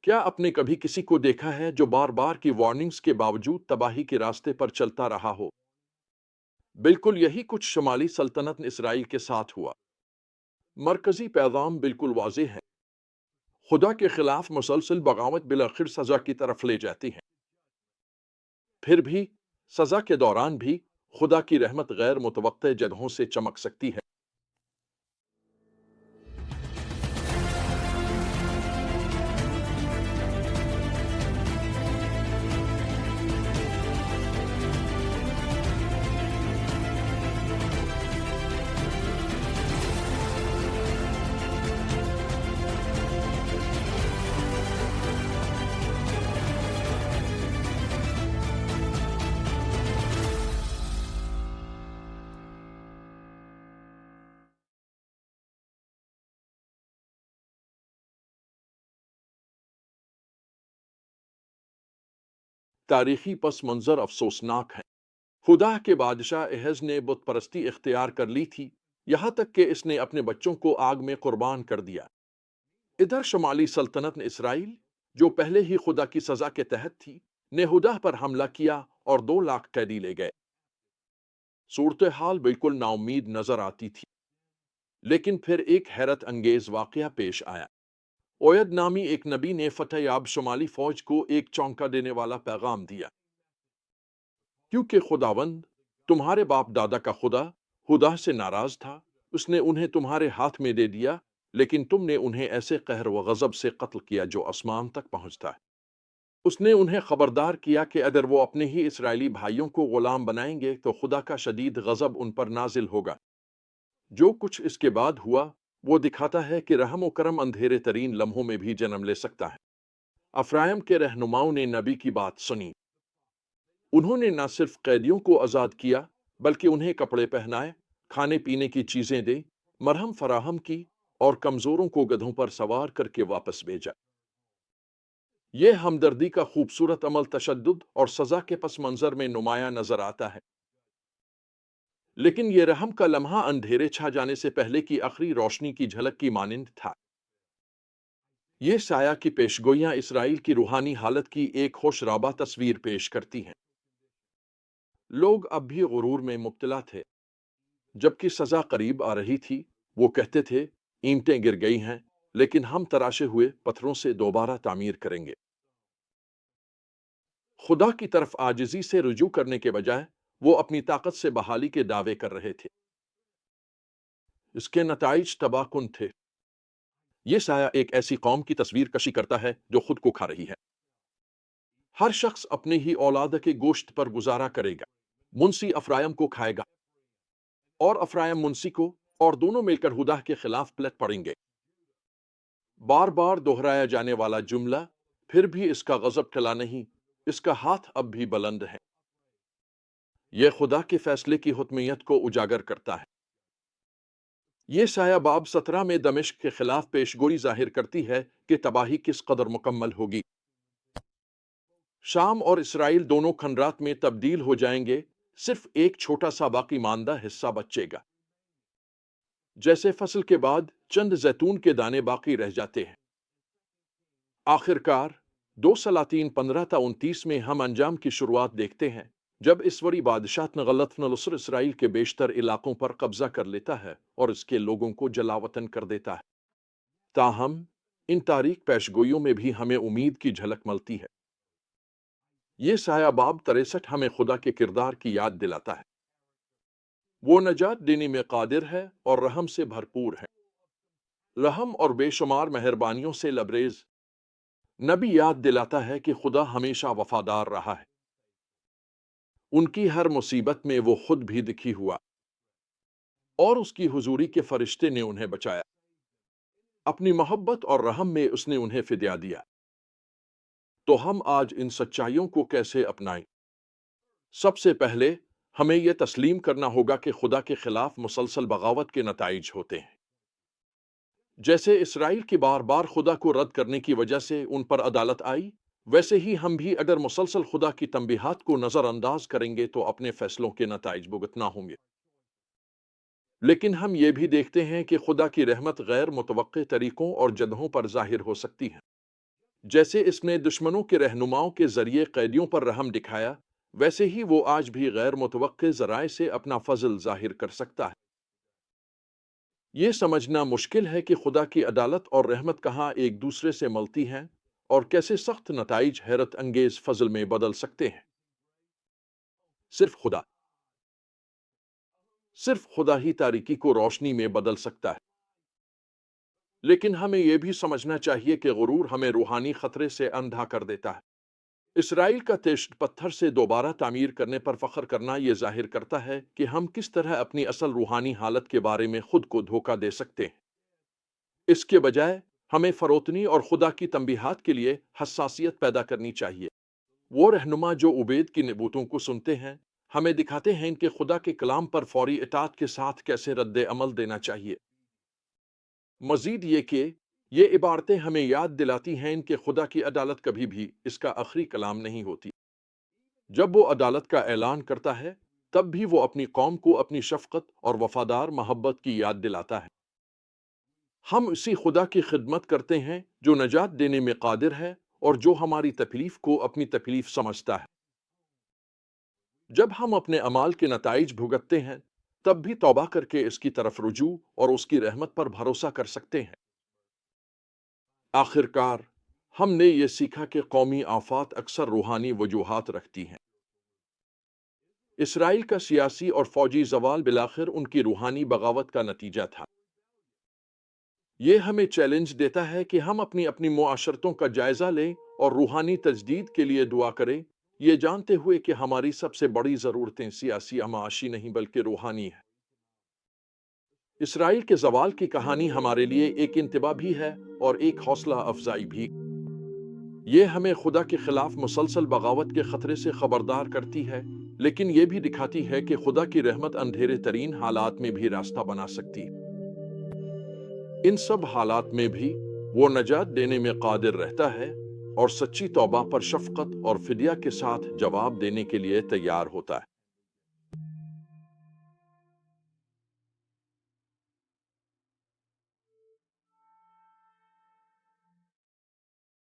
کیا آپ نے کبھی کسی کو دیکھا ہے جو بار بار کی وارننگز کے باوجود تباہی کے راستے پر چلتا رہا ہو؟ بالکل یہی کچھ شمالی سلطنت اسرائیل کے ساتھ ہوا۔ مرکزی پیغام بالکل واضح ہے۔ خدا کے خلاف مسلسل بغاوت بالآخر سزا کی طرف لے جاتی ہے۔ پھر بھی سزا کے دوران بھی خدا کی رحمت غیر متوقع جگہوں سے چمک سکتی ہے۔ تاریخی پس منظر افسوسناک ہے۔ خدا کے بادشاہ احز نے بت پرستی اختیار کر لی تھی، یہاں تک کہ اس نے اپنے بچوں کو آگ میں قربان کر دیا۔ ادھر شمالی سلطنت اسرائیل، جو پہلے ہی خدا کی سزا کے تحت تھی، نے یہودہ پر حملہ کیا اور 2 لاکھ قیدی لے گئے۔ صورتحال بالکل ناامید نظر آتی تھی، لیکن پھر ایک حیرت انگیز واقعہ پیش آیا۔ اوید نامی ایک نبی نے فتح یاب شمالی فوج کو ایک چونکا دینے والا پیغام دیا۔ کیونکہ خداوند تمہارے باپ دادا کا خدا یہودہ سے ناراض تھا، اس نے انہیں تمہارے ہاتھ میں دے دیا، لیکن تم نے انہیں ایسے قہر و غضب سے قتل کیا جو آسمان تک پہنچتا ہے۔ اس نے انہیں خبردار کیا کہ اگر وہ اپنے ہی اسرائیلی بھائیوں کو غلام بنائیں گے تو خدا کا شدید غضب ان پر نازل ہوگا۔ جو کچھ اس کے بعد ہوا وہ دکھاتا ہے کہ رحم و کرم اندھیرے ترین لمحوں میں بھی جنم لے سکتا ہے۔ افرائم کے رہنماؤں نے نبی کی بات سنی۔ انہوں نے نہ صرف قیدیوں کو آزاد کیا بلکہ انہیں کپڑے پہنائے، کھانے پینے کی چیزیں دیں، مرہم فراہم کی اور کمزوروں کو گدھوں پر سوار کر کے واپس بھیجا۔ یہ ہمدردی کا خوبصورت عمل تشدد اور سزا کے پس منظر میں نمایاں نظر آتا ہے، لیکن یہ رحم کا لمحہ اندھیرے چھا جانے سے پہلے کی آخری روشنی کی جھلک کی مانند تھا۔ یہ سایہ کی پیشگوئیاں اسرائیل کی روحانی حالت کی ایک ہوش ربا تصویر پیش کرتی ہیں۔ لوگ اب بھی غرور میں مبتلا تھے۔ جبکہ سزا قریب آ رہی تھی، وہ کہتے تھے اینٹیں گر گئی ہیں، لیکن ہم تراشے ہوئے پتھروں سے دوبارہ تعمیر کریں گے۔ خدا کی طرف عاجزی سے رجوع کرنے کے بجائے وہ اپنی طاقت سے بحالی کے دعوے کر رہے تھے۔ اس کے نتائج تباہ کن تھے۔ یہ سایہ ایک ایسی قوم کی تصویر کشی کرتا ہے جو خود کو کھا رہی ہے۔ ہر شخص اپنے ہی اولاد کے گوشت پر گزارا کرے گا۔ منسی افرائم کو کھائے گا اور افرائم منسی کو، اور دونوں مل کر یہودہ کے خلاف پلٹ پڑیں گے۔ بار بار دہرایا جانے والا جملہ، پھر بھی اس کا غضب ٹلا نہیں، اس کا ہاتھ اب بھی بلند ہے۔ یہ خدا کے فیصلے کی حتمیت کو اجاگر کرتا ہے۔ یہ سایہ باب 17 میں دمشق کے خلاف پیشگوئی ظاہر کرتی ہے کہ تباہی کس قدر مکمل ہوگی۔ شام اور اسرائیل دونوں کھنڈرات میں تبدیل ہو جائیں گے، صرف ایک چھوٹا سا باقی ماندہ حصہ بچے گا۔ جیسے فصل کے بعد چند زیتون کے دانے باقی رہ جاتے ہیں۔ آخر کار 2 سلاطین 15 تا 29 میں ہم انجام کی شروعات دیکھتے ہیں، جب اسوری بادشاہ نغلت نلصر اسرائیل کے بیشتر علاقوں پر قبضہ کر لیتا ہے اور اس کے لوگوں کو جلاوطن کر دیتا ہے۔ تاہم ان تاریک پیشگوئیوں میں بھی ہمیں امید کی جھلک ملتی ہے۔ یہ سایہ باب 63 ہمیں خدا کے کردار کی یاد دلاتا ہے۔ وہ نجات دینے میں قادر ہے اور رحم سے بھرپور ہے، رحم اور بے شمار مہربانیوں سے لبریز۔ نبی یاد دلاتا ہے کہ خدا ہمیشہ وفادار رہا ہے۔ ان کی ہر مصیبت میں وہ خود بھی دکھی ہوا، اور اس کی حضوری کے فرشتے نے انہیں بچایا۔ اپنی محبت اور رحم میں اس نے انہیں فدیہ دیا۔ تو ہم آج ان سچائیوں کو کیسے اپنائیں؟ سب سے پہلے ہمیں یہ تسلیم کرنا ہوگا کہ خدا کے خلاف مسلسل بغاوت کے نتائج ہوتے ہیں۔ جیسے اسرائیل کی بار بار خدا کو رد کرنے کی وجہ سے ان پر عدالت آئی، ویسے ہی ہم بھی اگر مسلسل خدا کی تنبیہات کو نظر انداز کریں گے تو اپنے فیصلوں کے نتائج بھگتنا ہوں گے۔ لیکن ہم یہ بھی دیکھتے ہیں کہ خدا کی رحمت غیر متوقع طریقوں اور جگہوں پر ظاہر ہو سکتی ہے۔ جیسے اس نے دشمنوں کے رہنماؤں کے ذریعے قیدیوں پر رحم دکھایا، ویسے ہی وہ آج بھی غیر متوقع ذرائع سے اپنا فضل ظاہر کر سکتا ہے۔ یہ سمجھنا مشکل ہے کہ خدا کی عدالت اور رحمت کہاں ایک دوسرے سے ملتی ہیں اور کیسے سخت نتائج حیرت انگیز فضل میں بدل سکتے ہیں۔ صرف خدا صرف خدا ہی تاریکی کو روشنی میں بدل سکتا ہے۔ لیکن ہمیں یہ بھی سمجھنا چاہیے کہ غرور ہمیں روحانی خطرے سے اندھا کر دیتا ہے۔ اسرائیل کا طشت پتھر سے دوبارہ تعمیر کرنے پر فخر کرنا یہ ظاہر کرتا ہے کہ ہم کس طرح اپنی اصل روحانی حالت کے بارے میں خود کو دھوکہ دے سکتے ہیں۔ اس کے بجائے ہمیں فروتنی اور خدا کی تنبیہات کے لیے حساسیت پیدا کرنی چاہیے۔ وہ رہنما جو عبید کی نبوتوں کو سنتے ہیں ہمیں دکھاتے ہیں کہ خدا کے کلام پر فوری اطاعت کے ساتھ کیسے رد عمل دینا چاہیے۔ مزید یہ کہ یہ عبارتیں ہمیں یاد دلاتی ہیں کہ خدا کی عدالت کبھی بھی اس کا آخری کلام نہیں ہوتی۔ جب وہ عدالت کا اعلان کرتا ہے تب بھی وہ اپنی قوم کو اپنی شفقت اور وفادار محبت کی یاد دلاتا ہے۔ ہم اسی خدا کی خدمت کرتے ہیں جو نجات دینے میں قادر ہے اور جو ہماری تکلیف کو اپنی تکلیف سمجھتا ہے۔ جب ہم اپنے اعمال کے نتائج بھگتتے ہیں تب بھی توبہ کر کے اس کی طرف رجوع اور اس کی رحمت پر بھروسہ کر سکتے ہیں۔ آخر کار ہم نے یہ سیکھا کہ قومی آفات اکثر روحانی وجوہات رکھتی ہیں۔ اسرائیل کا سیاسی اور فوجی زوال بالآخر ان کی روحانی بغاوت کا نتیجہ تھا۔ یہ ہمیں چیلنج دیتا ہے کہ ہم اپنی معاشرتوں کا جائزہ لیں اور روحانی تجدید کے لیے دعا کریں، یہ جانتے ہوئے کہ ہماری سب سے بڑی ضرورتیں سیاسی یا معاشی نہیں بلکہ روحانی ہیں۔ اسرائیل کے زوال کی کہانی ہمارے لیے ایک انتباہ بھی ہے اور ایک حوصلہ افزائی بھی۔ یہ ہمیں خدا کے خلاف مسلسل بغاوت کے خطرے سے خبردار کرتی ہے، لیکن یہ بھی دکھاتی ہے کہ خدا کی رحمت اندھیرے ترین حالات میں بھی راستہ بنا سکتی ہے۔ ان سب حالات میں بھی وہ نجات دینے میں قادر رہتا ہے اور سچی توبہ پر شفقت اور فدیہ کے ساتھ جواب دینے کے لیے تیار ہوتا ہے۔